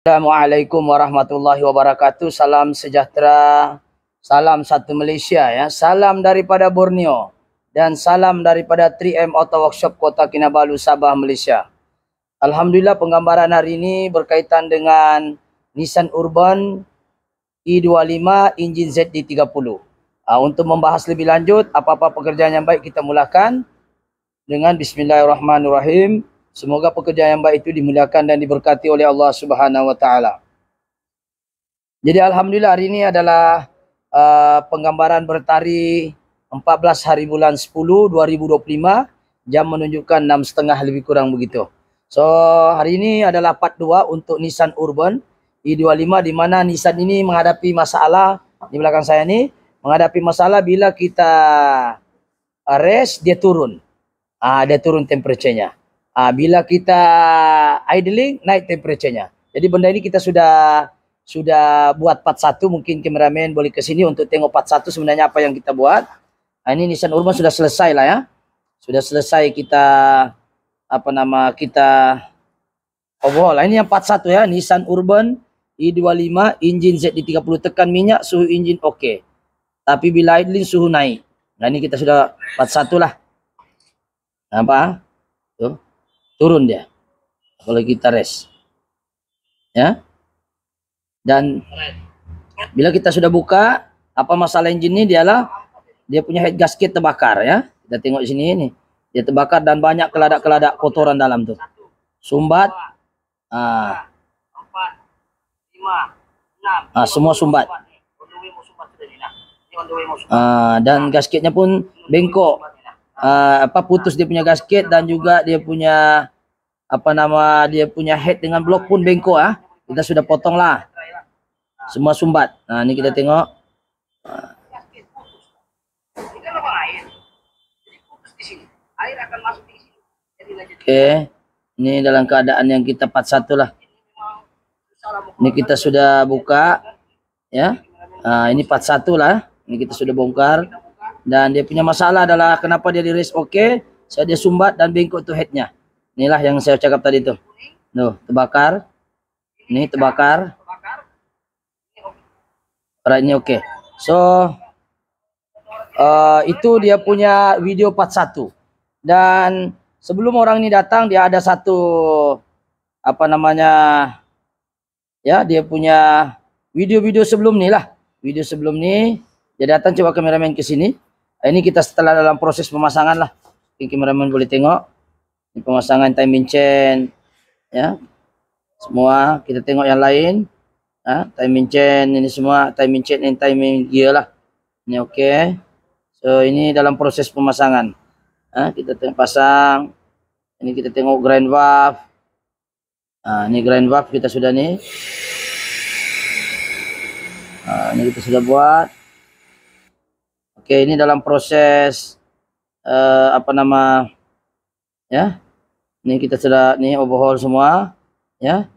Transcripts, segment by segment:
Assalamualaikum warahmatullahi wabarakatuh. Salam sejahtera, salam satu Malaysia ya. Salam daripada Borneo dan salam daripada 3M Auto Workshop Kota Kinabalu, Sabah, Malaysia. Alhamdulillah penggambaran hari ini berkaitan dengan Nissan Urban E25 enjin ZD30. Untuk membahas lebih lanjut apa-apa pekerjaan yang baik, kita mulakan dengan Bismillahirrahmanirrahim. Semoga pekerjaan yang baik itu dimuliakan dan diberkati oleh Allah Subhanahu wa taala. Jadi alhamdulillah hari ini adalah penggambaran bertarikh 14 hari bulan 10 2025, jam menunjukkan 6.30 lebih kurang begitu. So hari ini adalah part 2 untuk Nissan Urban E25, di mana Nissan ini menghadapi masalah di belakang saya ini, menghadapi masalah bila kita rest dia turun. Dia turun temperaturenya. Bila kita idling naik temperaturenya. Jadi benda ini kita sudah buat part 1, mungkin kameramen boleh ke sini untuk tengok part 1 sebenarnya apa yang kita buat. Ini Nissan Urban sudah selesai lah ya. Sudah selesai kita kita overhaul. Ini yang part 1 ya, Nissan Urban E25 enjin ZD30, tekan minyak suhu enjin okey. Tapi bila idling suhu naik. Nah ini kita sudah part 1 lah. Nampak? Tuh. Turun dia kalau kita rest ya. Dan bila kita sudah buka, apa masalah enjin ini dialah dia punya head gasket terbakar ya. Kita tengok di sini ini dia terbakar dan banyak keladak-keladak kotoran dalam tuh, sumbat, 4, 5, 6, semua sumbat, dan gasketnya pun bengkok. Putus dia punya gasket, dan juga dia punya dia punya head dengan blok pun bengkok Kita sudah potong lah semua sumbat. Ini kita tengok. Oke, ini dalam keadaan yang kita part 1 lah. Ini kita sudah buka ya. Ini part 1 lah. Ini kita sudah bongkar. Dan dia punya masalah adalah kenapa dia di rest okey, saya dia sumbat dan bengkok tu headnya. Inilah yang saya cakap tadi tu. Tuh, terbakar. Ini terbakar. Alright, ini okey. So itu dia punya video part 1. Dan sebelum orang ini datang, dia ada satu ya, dia punya video-video sebelum ni lah. Video sebelum ni dia datang, coba kameramen ke sini. Ini kita setelah dalam proses pemasangan lah. Mungkin kameramen boleh tengok. Ini pemasangan timing chain ya. Semua kita tengok yang lain. Timing chain ini semua, timing chain and timing gear lah. Ini okey. So ini dalam proses pemasangan. Kita tengok pasang. Ini kita tengok grind valve. Ini grind valve kita sudah ni. Ini kita sudah buat. Oke, ini dalam proses ya. Ini kita sudah overhaul semua ya.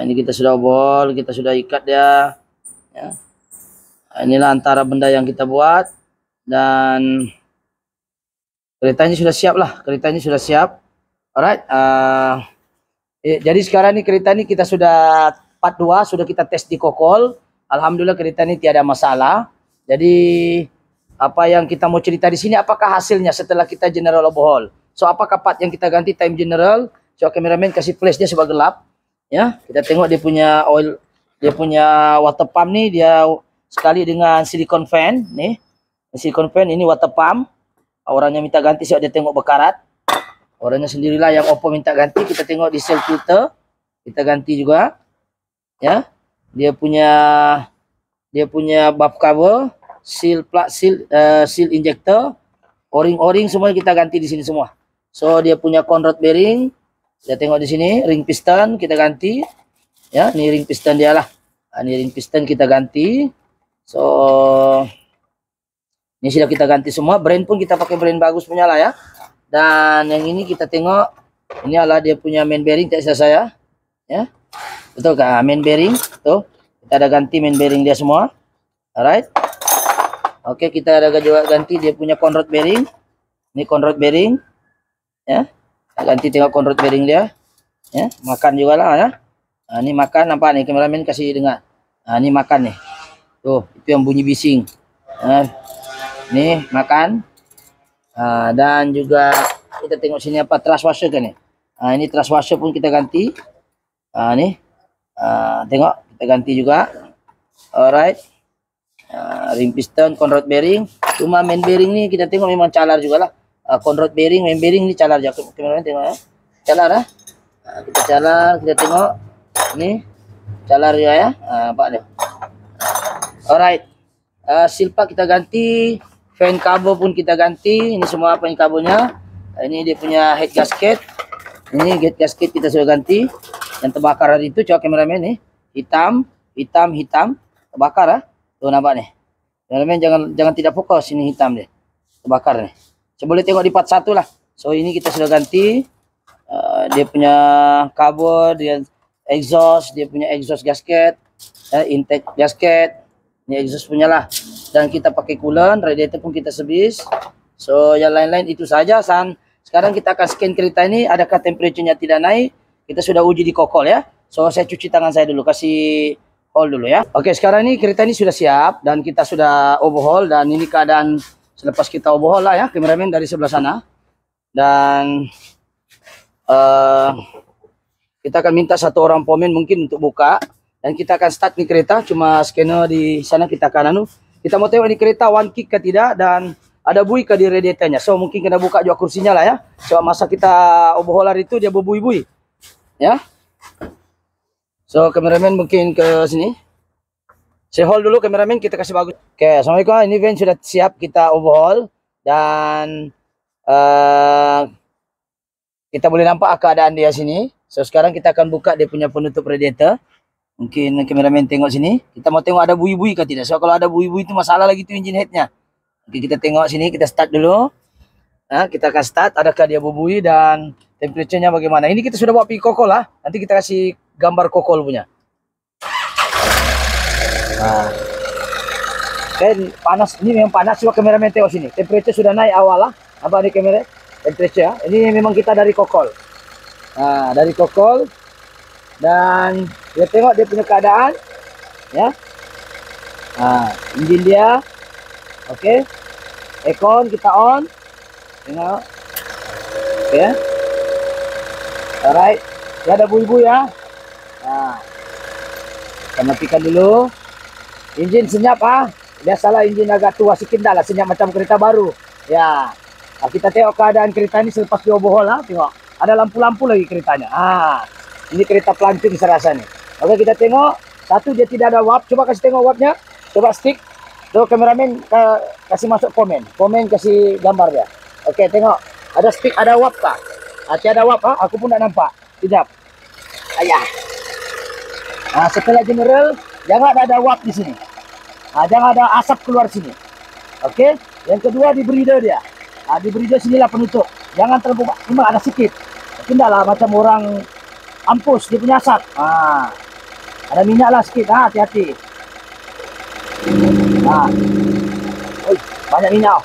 Ini kita sudah overhaul, kita sudah ikat dia ya. Inilah antara benda yang kita buat, dan kereta ini sudah siap lah. Kereta ini sudah siap. Alright. Jadi sekarang ini kereta ini kita sudah part 2, sudah kita tes di kokol. Alhamdulillah kereta ini tiada masalah. Jadi apa yang kita mau cerita di sini, apakah hasilnya setelah kita general overhaul. So apakah part yang kita ganti time general. So kameramen kasih flash dia sebab gelap ya. Kita tengok dia punya oil, dia punya water pump ni, dia sekali dengan silicon fan nih. Silicon fan ini water pump. Orangnya minta ganti sebab dia tengok berkarat. Orangnya sendirilah yang Oppo minta ganti. Kita tengok diesel filter kita ganti juga ya. Dia punya bulb cover, seal plug, seal injector, o-ring semua kita ganti di sini semua. So dia punya conrod bearing, kita tengok di sini, ring piston kita ganti ya. Ini ring piston dia lah. Ini ring piston kita ganti. So ini sudah kita ganti semua. Brand pun kita pakai brand bagus punya lah ya. Dan yang ini kita tengok, ini adalah dia punya main bearing, tak salah saya ya. Betul kah? Main bearing tuh, kita ada ganti main bearing dia semua. Alright. Oke, kita ada juga ganti dia punya conrod bearing. Ini conrod bearing ya. Kita ganti, tengok conrod bearing dia ya. Makan juga lah ya. Ini makan, nampak nih kameramen kasih dengar. Ini makan nih. Tuh, itu yang bunyi bising. Nih makan. Dan juga kita tengok sini apa, truss washer kan nih. Ini truss washer pun kita ganti. Nih. Tengok kita ganti juga. Alright. Ring piston, conrod bearing. Cuma main bearing nih kita tengok memang calar juga lah. Conrod bearing, main bearing ini calar juga. Kameramen tengok ya. Calar ya. Kita calar, kita tengok. Ini calar juga ya. Pak deh. Alright. Silpa kita ganti. Fan cover pun kita ganti. Ini semua fan covernya. Ini dia punya head gasket. Ini head gasket kita sudah ganti. Yang terbakar hari itu, coba kameramen nih. Hitam, hitam, hitam. Terbakar ya. Tuh nampak nih. Kameramen jangan tidak fokus, ini hitam deh. Terbakar nih. Saya boleh tengok di part 1 lah. So ini kita sudah ganti. Dia punya cover, dia exhaust, dia punya exhaust gasket, intake gasket. Ini exhaust punya lah. Dan kita pakai coolant, radiator pun kita service. So yang lain-lain itu saja. Sekarang kita akan scan kereta ini, adakah temperaturenya tidak naik. Kita sudah uji di kokol ya. So saya cuci tangan saya dulu, kasih hold dulu ya. Oke, sekarang ini kereta ini sudah siap dan kita sudah overhaul. Dan ini keadaan selepas kita overhaul lah ya, kameramen dari sebelah sana. Dan kita akan minta satu orang pomen mungkin untuk buka. Dan kita akan start nih kereta, cuma scanner di sana kita akan kita mau tengok ini kereta one kick ke tidak dan ada bui ke di radiatornya. So mungkin kena buka juga kursinya lah ya. So masa kita overhaul hari itu dia berbui-bui. Ya. So kameramen mungkin ke sini. Saya hold dulu kameramen, kita kasih bagus. Oke, assalamualaikum. Ini van sudah siap kita overhaul dan kita boleh nampak keadaan dia sini. So sekarang kita akan buka dia punya penutup radiator. Mungkin kameramen tengok sini. Kita mau tengok ada bui-bui ke tidak. So kalau ada bui-bui itu masalah lagi tu engine headnya. Oke, kita tengok sini, kita start dulu. Kita akan start, adakah dia berbui dan temperaturenya bagaimana. Ini kita sudah bawa pergi kokol lah. Nanti kita kasih gambar kokol punya. Kan panas, ini memang panas. Coba kameramen tengok sini. Temperatur sudah naik awal lah. Apa nih kamera? Temperatur ya. Ini memang kita dari kokol. Dari kokol. Dan dia tengok dia punya keadaan. Ya. Engine dia. Oke. Aircon kita on. Tengok. Oke ya. Alright. Dia ada bui-bui ya. Kita matikan dulu. Engine senyap Biasalah engine agak tua sikit dah lah, senyap macam kereta baru. Ya. Kita tengok keadaan kereta ini selepas di overhaul Tengok. Ada lampu-lampu lagi keretanya. Ini kereta pelanting saya rasa nih. Oke, kita tengok. Satu, dia tidak ada wap. Coba kasih tengok wapnya. Coba stick. Tuh kameramen kasih masuk komen. Komen kasih gambar dia. Oke, tengok. Ada stick, ada wap kah? Tiada wap Aku pun tak nampak. Tidak. Ayah. Setelah general, jangan ada wap di sini. Jangan ada asap keluar sini. Oke. Yang kedua di breather dia. Di breather sinilah penutup. Jangan terlalu, memang ada sedikit. Tidak lah macam orang ampus dia punya asap. Ada minyak lah sedikit. Hati-hati. Banyak minyak.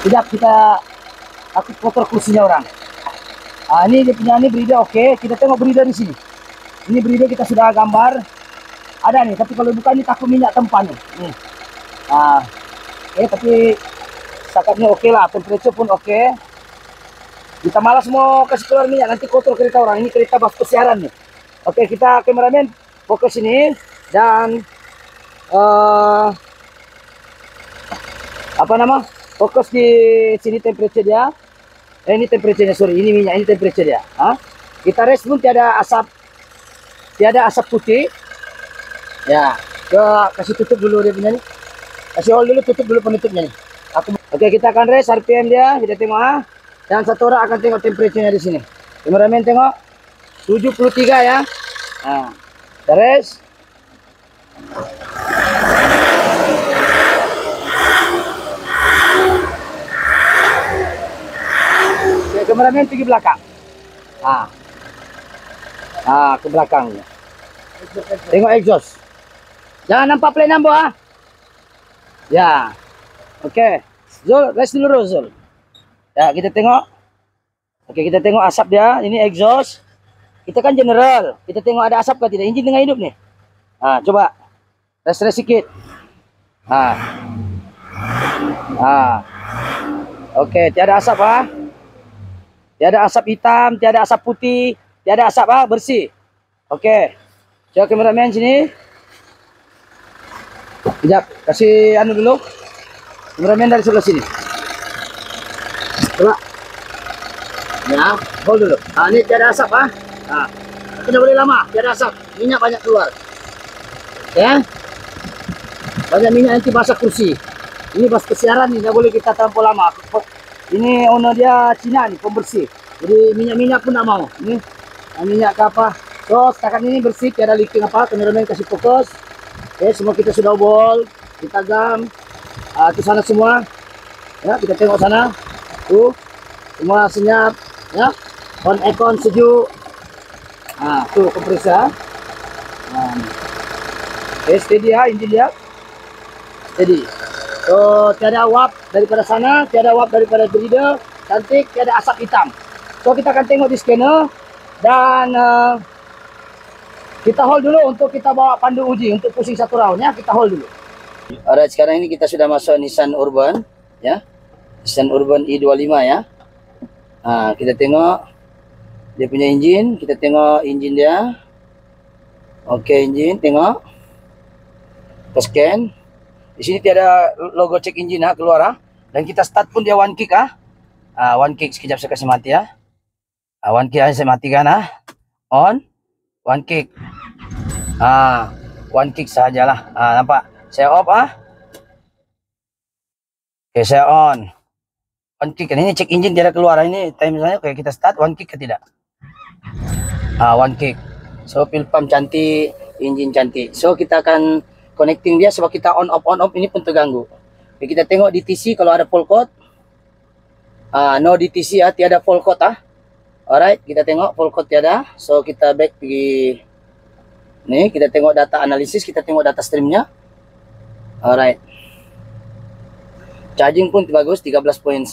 Tidak, aku kotor kursinya orang. Ini dia punya breather. Oke, kita tengok breather di sini. Ini breather kita sudah gambar. Ada nih, tapi kalau bukan ini takut minyak tempan nih. Oke, tapi stakatnya oke lah, temperature pun oke. Kita malas mau kasih keluar minyak, nanti kotor kereta orang. Ini kereta bas kesiaran nih. Oke, kita kameramen fokus sini dan fokus di sini temperature dia. Ini temperaturenya, sorry, ini minyak, ini temperature dia. Kita rest pun tiada asap putih. Ya, kasih tutup dulu dia punya nih. Kasih hold dulu, tutup dulu penutupnya nih. Oke, kita akan rest RPM dia, kita tengok Dan satu orang akan tengok temperaturenya di sini. Kameramen tengok 73 ya. Kita rest. Oke, kameramen pergi belakang. Ke belakang. Tengok exhaust. Jangan nampak plate number Ya. Oke. Zul, rest dulu Zul. Ya, kita tengok. Oke, kita tengok asap dia. Ini exhaust. Kita kan general. Kita tengok ada asap ke tidak. Enjin tengah hidup nih. Coba. Rest sikit. Okey, tiada asap Tiada asap hitam, tiada asap putih, tiada asap bersih. Okey. Coba kameramen sini. Sekejap, kasih anu dulu. Kameramen dari sebelah sini. Coba. Ya, hold dulu. Ini tiada asap tidak boleh lama, tiada asap. Minyak banyak keluar. Ya. Banyak minyak nanti basah kursi. Ini bas kesiaran nih, tidak boleh kita terlalu lama. Ini owner dia Cina nih, pembersih. Jadi minyak-minyak pun tak mau. Ini minyak ke apa. So setakat ini bersih, tiada leaking apa. Kameramen kasih fokus. Oke, semua kita sudah obol. Kita gam. Ke sana semua. Ya, kita tengok sana. Tuh, semua senyap. Ya, on aircon sejuk. Tuh kompresor. Oke, steady engine dia. Steady. So, tiada uap daripada sana, tiada uap daripada breeder, cantik, tiada asap hitam. So, kita akan tengok di scanner dan kita hold dulu untuk kita bawa pandu uji untuk pusing 1 round ya, kita hold dulu. Alright, sekarang ini kita sudah masuk Nissan Urban ya. Nissan Urban i25 ya. Kita tengok dia punya engine, kita tengok engine dia. Oke, engine, tengok. Kita scan. Di sini tiada logo check engine keluar dan kita start pun dia one kick one kick. Sekejap saya kasih mati one kick saya matikan on one kick one kick sajalah. Nampak saya off oke, saya on one kick. Ini check engine tiada keluar. Ini time misalnya oke, kita start one kick ke tidak one kick. So fuel pump cantik, engine cantik. So kita akan connecting dia sebab kita on off ini pun terganggu. Jadi kita tengok DTC kalau ada fault code. No DTC tiada fault code Alright, kita tengok fault code tiada. So kita back pergi ni, kita tengok data analisis, kita tengok data streamnya. Alright. Charging pun bagus 13.9.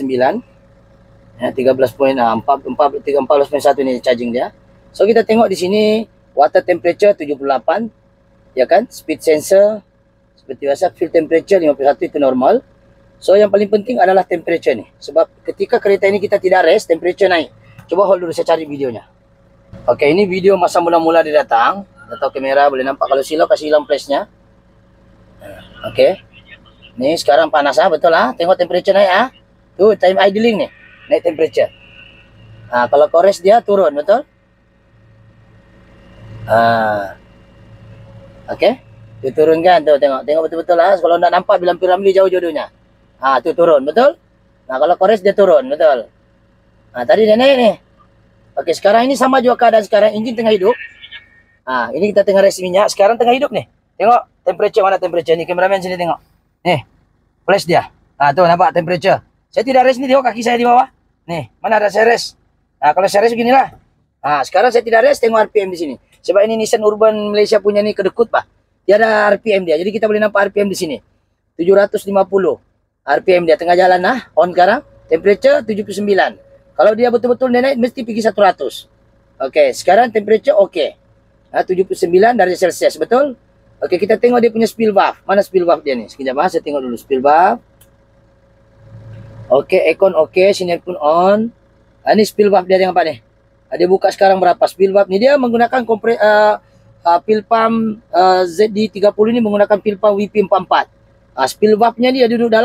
Ya, 14.1 ni charging dia. So kita tengok di sini water temperature 78. Ya kan, speed sensor seperti biasa, fuel temperature 51 itu normal. So yang paling penting adalah temperature ni, sebab ketika kereta ini kita tidak rest, temperature naik. Coba hold dulu, saya cari videonya. Oke, ini video masa mula-mula dia datang. Atau kamera boleh nampak, kalau silau kasih hilang flashnya. Oke, ni sekarang panas betul tengok temperature naik tuh time idling nih, naik temperature. Kalau kores dia turun, betul. Oke, diturunkan tuh, tengok betul-betul kalau nak nampak bilang piramid jauh-jauhnya. Tuh turun, betul. Kalau kores dia turun, betul. Tadi dia naik nih. Oke, sekarang ini sama juga keadaan sekarang, engine tengah hidup. Ini kita tengah rest minyak, sekarang tengah hidup nih. Tengok temperature, mana temperature ni, kameramen sini tengok. Nih, flash dia. Tuh nampak temperature. Saya tidak rest ni, tengok kaki saya di bawah. Nih, mana ada saya rest. Kalau saya rest beginilah. Sekarang saya tidak rest, tengok RPM di sini. Sebab ini Nissan Urban Malaysia punya ni kedekut tiada RPM dia. Jadi kita boleh nampak RPM di sini. 750 RPM dia tengah jalan on sekarang. Temperature 79. Kalau dia betul-betul naik mesti pergi 100. Oke, sekarang temperature oke. 79 dari Celsius, betul? Oke, kita tengok dia punya spill valve. Mana spill valve dia nih? Sekejap saya tengok dulu spill valve. Oke, aircon oke, sinar pun on. Ini spill valve dia nampak nih. Dia buka sekarang berapa spill valve ni, dia menggunakan fuel pump ZD30 ini menggunakan fuel pump WP44. Spill valve-nya dia duduk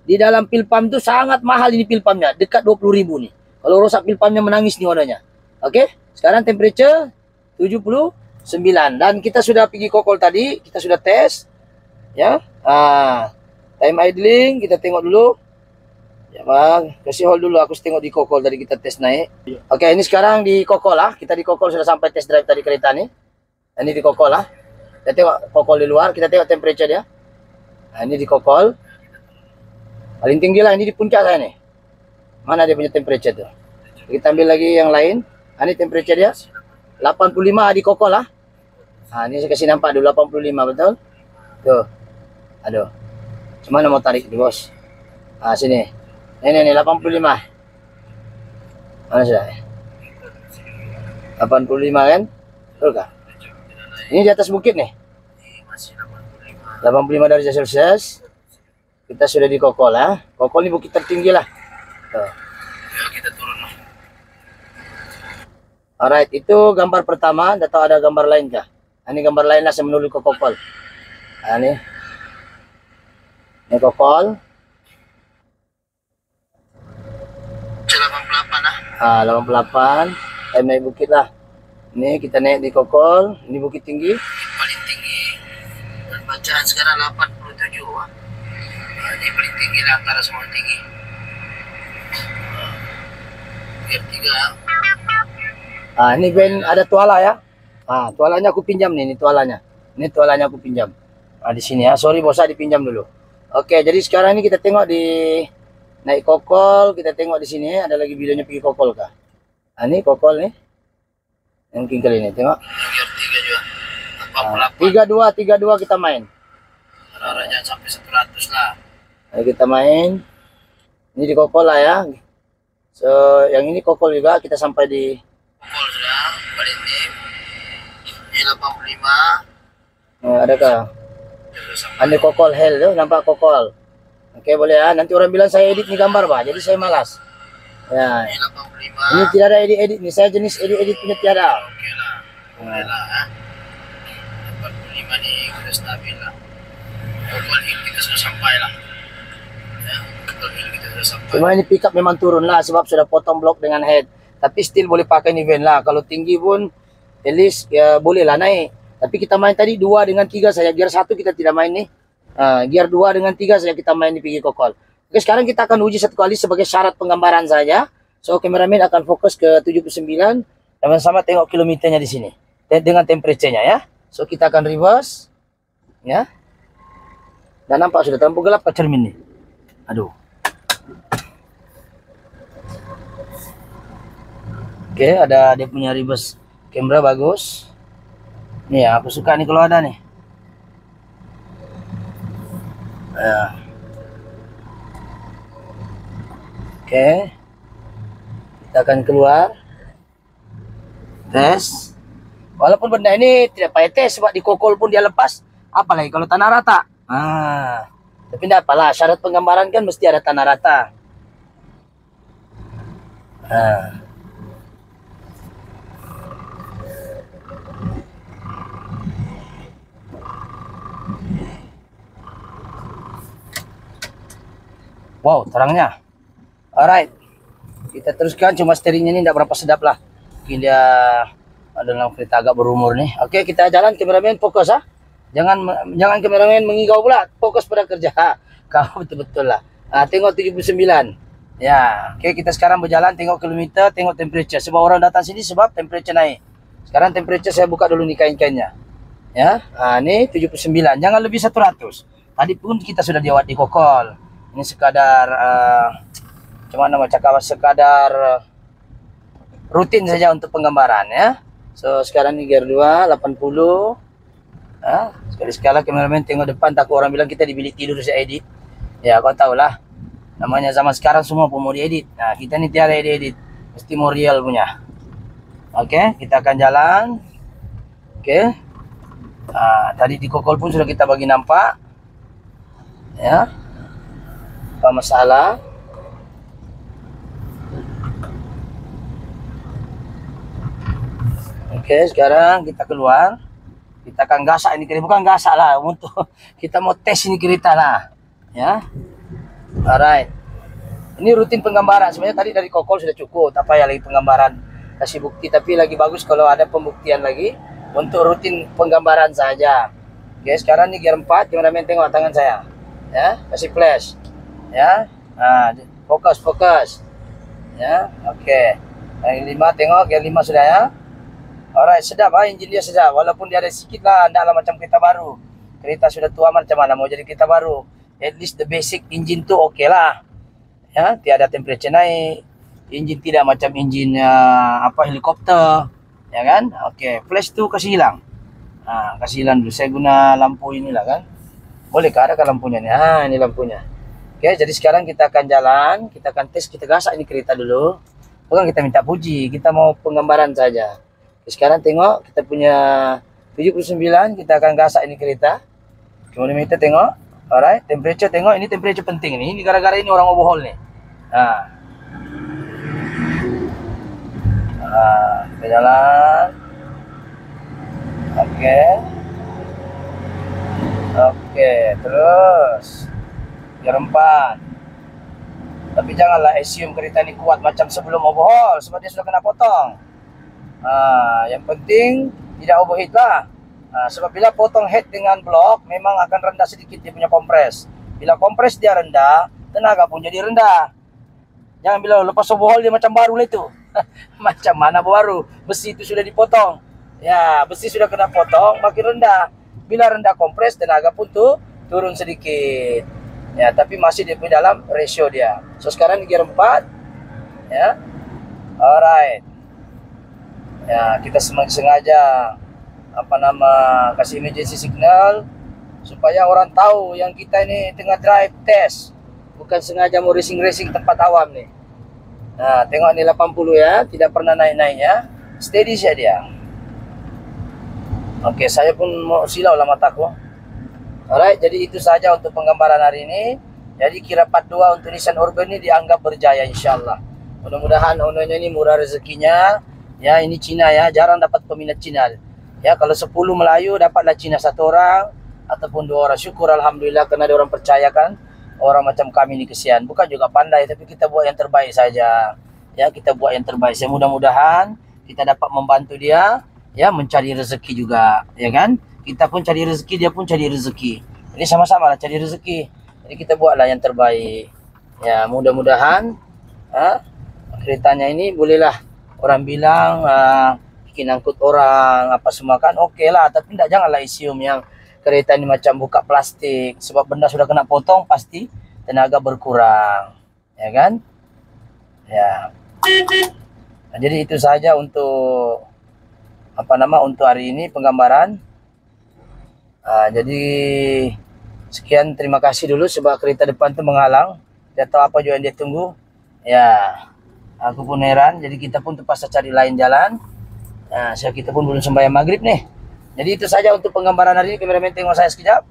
di dalam fuel pump tu sangat mahal ini fuel pump-nya, dekat 20.000 nih. Kalau rosak fuel pump-nya menangis nih warnanya. Oke, sekarang temperature 79 dan kita sudah pergi kokol tadi, kita sudah tes ya. Time idling kita tengok dulu. Ya bang, kasih hold dulu, aku tengok di kokol tadi kita tes naik. Oke, ini sekarang di kokol kita di kokol sudah sampai test drive tadi kereta nih. Ini di kokol kita tengok kokol di luar, kita tengok temperature dia. Ini di kokol. Paling tinggi lah, ini di puncak saya nih. Mana dia punya temperature tuh. Kita ambil lagi yang lain. Ini temperature dia 85 di kokol ini saya kasih nampak dulu 85, betul. Tuh. Aduh. Cuma mau tarik di bos. Sini. Ini 85. Mana sudah? 85 kan? Betul kah? Ini di atas bukit nih. 85 derajat Celcius. Kita sudah di Kokol ya. Kokol ini bukit tertinggi lah. Tuh. Ya, kita turun lah. Alright, itu gambar pertama. Atau ada gambar lain kah? Ini gambar lain lah saya menuju ke Kokol. Nah, ini Kokol. 88 lah. 88. Saya naik bukit lah. Ini kita naik di Kokol. Ini bukit tinggi. Paling tinggi. Dan bacaan sekarang 87. Nah, ini paling tinggi lah antara semua tinggi. Biar 3. Ini band ada tuala ya. Tualanya aku pinjam nih. Ini tualanya. Ini tualanya aku pinjam. Di sini ya. Sorry bosa dipinjam dulu. Oke, jadi sekarang ini kita tengok di naik Kokol. Kita tengok di sini ada lagi videonya pergi Kokol kah? Ini Kokol nih. Mungkin kali ini tengok. Biar 3 juga. 32 kita main. Arahnya sampai 100 lah. Ayo kita main. Ini di Kokol lah ya. So, yang ini Kokol juga kita sampai di Kokol sudah. Balik ini 85. Adakah? Ada Kokol Hell tuh, nampak Kokol. Oke, boleh ya. Nanti orang bilang saya edit nih gambar, Pak. Jadi saya malas. Ya. Ini tidak ada edit nih. Saya jenis edit punya tiada. Oke lah. Boleh lah. 85 nih sudah stabil lah. Kokol Hill kita sudah sampai lah. Ya, Kokol Hill kita sudah sampai. Cuma ini pickup memang turun lah sebab sudah potong blok dengan head. Tapi still boleh pakai ini van lah. Kalau tinggi pun at least ya boleh lah naik. Tapi kita main tadi 2 dengan 3 saja. Gear 1 kita tidak main nih. Gear 2 dengan 3 saja kita main di pergi Kokol. Oke, sekarang kita akan uji satu kali sebagai syarat penggambaran saja. So, kameramen akan fokus ke 79 dan sama tengok kilometernya di sini dengan temperaturenya ya. So, kita akan reverse ya. Dan nampak sudah terlalu gelap ke cermin nih. Aduh. Oke, ada dia punya reverse kamera bagus. Nih ya, aku suka nih kalau ada nih. Oke. Kita akan keluar. Tes. Walaupun benda ini tidak payah tes sebab di Kokol pun dia lepas. Apalagi kalau tanah rata. Tapi tidak apalah, syarat penggambaran kan mesti ada tanah rata. Wow, terangnya. Alright. Kita teruskan, cuma steeringnya ini tidak berapa sedap lah. Mungkin dia adalah kereta agak berumur nih. Oke, kita jalan, kameramen fokus ah. Jangan kameramen mengigau pula, fokus pada kerja. Kau betul-betul lah. Tengok 79. Ya, oke, kita sekarang berjalan, tengok kilometer, tengok temperature. Sebab orang datang sini sebab temperature naik. Sekarang temperature saya buka dulu nih kain-kainnya. Ya, ini 79. Jangan lebih 100. Tadi pun kita sudah diawat di Kokol. Ini sekadar cuma nama cakap sekadar rutin saja untuk penggambaran ya. So sekarang ini gear 2 80. Sekali-sekala kameramen tengok depan, takut orang bilang kita di bilik tidur saya edit. Ya kau tahu lah. Namanya zaman sekarang semua pun mau diedit. Nah, kita ini tiada edit. Mesti mau real punya. Oke, kita akan jalan. Oke. Tadi di Kokol pun sudah kita bagi nampak. Ya. Apa masalah? Oke, sekarang kita keluar. Kita akan gasak ini kereta, bukan gasak lah, untuk kita mau tes ini kereta lah. Ya. Alright. Ini rutin penggambaran. Sebenarnya tadi dari Kokol sudah cukup. Tak payah lagi penggambaran kasih bukti, tapi lagi bagus kalau ada pembuktian lagi untuk rutin penggambaran saja. Oke, sekarang ini gear 4, kameramen tengok tangan saya. Ya, kasih flash. Ya, fokus. Ya, oke. Yang 5 tengok, yang 5 sudah ya. Alright, sedap engine dia sedap. Walaupun dia ada sedikit lah, tidaklah macam kereta baru. Kereta sudah tua macam mana mau jadi kereta baru. At least the basic engine tu oke lah. Ya, tiada temperature naik. Engine tidak macam engine helikopter. Ya kan? Oke, flash tu kasih hilang. Kasih hilang dulu. Saya guna lampu inilah kan. Bolehkah ada lampunya nih? Ini lampunya. Oke, jadi sekarang kita akan jalan, kita akan tes, kita gasak ini kereta dulu. Bukan kita minta puji, kita mau penggambaran saja. Sekarang tengok kita punya 79, kita akan gasak ini kereta. Kilometer tengok. Alright, temperature tengok, ini temperature penting nih. Ini gara-gara ini orang overhaul nih. Kita jalan. Oke, terus gear 4. Tapi janganlah assume kereta ini kuat macam sebelum overhaul, sebab dia sudah kena potong. Yang penting tidak overheat lah. Sebab bila potong head dengan blok, memang akan rendah sedikit dia punya kompres. Bila kompres dia rendah, tenaga pun jadi rendah. Jangan bila lepas overhaul dia macam baru lah itu. Macam mana baru? Besi itu sudah dipotong. Ya, besi sudah kena potong, makin rendah. Bila rendah kompres, tenaga pun tuh turun sedikit. Ya, tapi masih dia punya dalam ratio dia. So sekarang gear 4. Ya. Alright. Ya, kita sengaja kasih emergency signal supaya orang tahu yang kita ini tengah drive test, bukan sengaja mau racing tempat awam nih. Nah, tengok ini 80 ya, tidak pernah naik-naiknya, steady saja dia. Oke, saya pun mau silau lah mataku. Alright, jadi itu saja untuk penggambaran hari ini. Jadi kira part 2 untuk Nissan Urban ini dianggap berjaya insyaallah. Mudah-mudahan ownernya ini murah rezekinya. Ya, ini Cina ya, jarang dapat peminat Cina. Ya, kalau 10 Melayu dapatlah Cina 1 orang ataupun 2 orang. Syukur alhamdulillah karena ada orang percayakan. Orang macam kami ini kesian. Bukan juga pandai, tapi kita buat yang terbaik saja. Ya, kita buat yang terbaik. Saya mudah-mudahan kita dapat membantu dia ya mencari rezeki juga, ya kan? Kita pun cari rezeki, dia pun cari rezeki. Jadi sama-sama lah cari rezeki. Jadi kita buatlah yang terbaik. Ya, mudah-mudahan keretanya ini bolehlah orang bilang bikin angkut orang apa semua kan oke lah, tapi janganlah assume yang kereta ini macam buka plastik, sebab benda sudah kena potong pasti tenaga berkurang, ya kan? Ya. Nah, jadi itu saja untuk untuk hari ini penggambaran. Jadi sekian, terima kasih dulu sebab kereta depan tu menghalang, tidak tahu apa juga yang dia tunggu. Ya, aku pun heran, jadi kita pun terpaksa cari lain jalan. Kita pun belum sembahyang maghrib nih. Jadi itu saja untuk penggambaran hari ini. Kameramen tengok saya sekejap.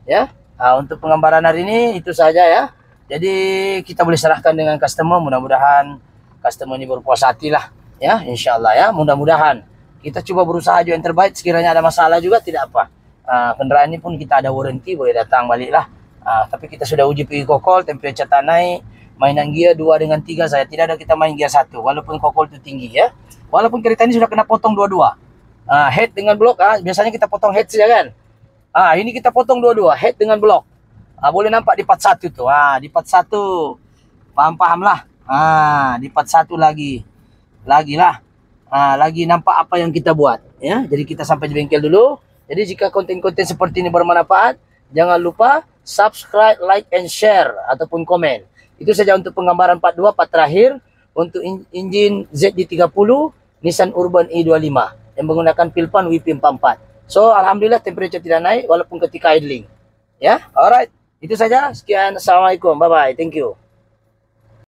Ya. Untuk penggambaran hari ini itu saja ya. Jadi kita boleh serahkan dengan customer. Mudah-mudahan customer ini berpuas hati lah. Ya, insyaallah ya. Mudah-mudahan. Kita coba berusaha juga yang terbaik. Sekiranya ada masalah juga tidak apa. Kendaraan ini pun kita ada warranty, boleh datang balik lah. Tapi kita sudah uji pergi kokol, temperature tak naik. Mainan gear 2 dengan 3 saya tidak ada, kita main gear 1 walaupun kokol itu tinggi ya. Walaupun kereta ini sudah kena potong dua-dua. Head dengan blok, biasanya kita potong head saja kan. Ini kita potong dua-dua, head dengan blok. Boleh nampak di part 1 tuh. Di part 1 paham-paham lah. Di part 1 lagi lah. Lagi nampak apa yang kita buat ya. Jadi kita sampai di bengkel dulu. Jadi jika konten-konten seperti ini bermanfaat, jangan lupa subscribe, like and share ataupun komen. Itu saja untuk penggambaran part 2, part terakhir untuk engine ZD30 Nissan Urban E25 yang menggunakan Pilpan WP44. So alhamdulillah temperature tidak naik walaupun ketika idling. Ya, alright. Itu saja. Sekian, assalamualaikum. Bye bye. Thank you.